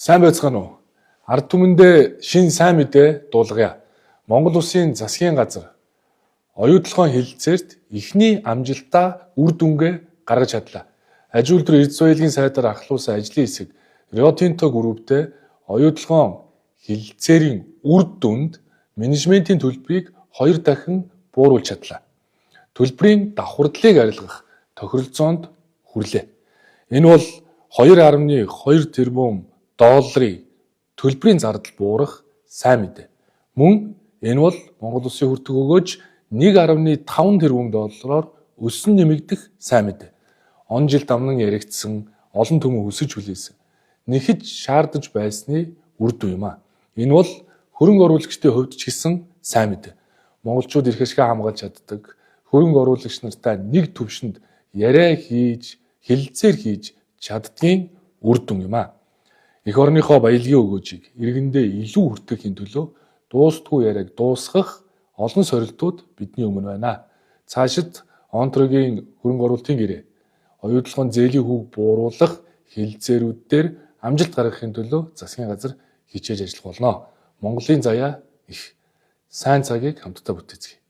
Сайн байцгаана уу? Ард түмэндээ шин сайн мэдээ дуулгая. Монгол Улсын засгийн газар оюутлогын хэлэлцээрт эхний амжилтаа үр дүнгээ гаргаж чадлаа. Аж үйлдвэр эрдэс соёлын сайдаар ахлуулсан ажлын хэсэг Rio Tinto групптэй оюутлогын хэлэлцээрийн үр дүнд менежментийн төлбөрийг 2 дахин бууруулж чадлаа. Төлбөрийн давхардлыг арилгах тохиролцоонд хүрлээ. Энэ бол 2.2 тэрбум долларын төлбөрийн зардал буурах сайн мэдээ. Мөн энэ бол Монгол Улсын хүртэг өгөөж 1.5 тэрбум доллараар өссөн нэмэгдэх сайн мэдээ. Он жил дамнан яригдсан, олон түмэн өсөж хүлээсэн, нэхэд шаардаж байсны үр дүн юм а. Энэ бол хөрөнгө оруулагчдын хувьд ч гэсэн сайн мэдээ. Монголчууд эрх ашиг хамгаалж чаддаг, хөрөнгө оруулагч нартай нэг түвшинд яриа хийж, хэлэлцээр хийж чаддгийн үр дүн юм а. Эх орныхоо баялагын өгөөжийг иргэндээ илүү хүртэхийн төлөө дуустгүй яриаг дуусгах олон сорилтууд бидний өмнө байна. Цаашид онтрогийн хөрөнгө оруулалтын гэрээ, оюутлогын зээлийн хүүг бууруулах хэлэлцээрүүд дээр амжилт гаргахын төлөө засгийн газар хичээж ажиллах болно. Монголын заяа их сайн цагийг хамтдаа бүтээцгээе.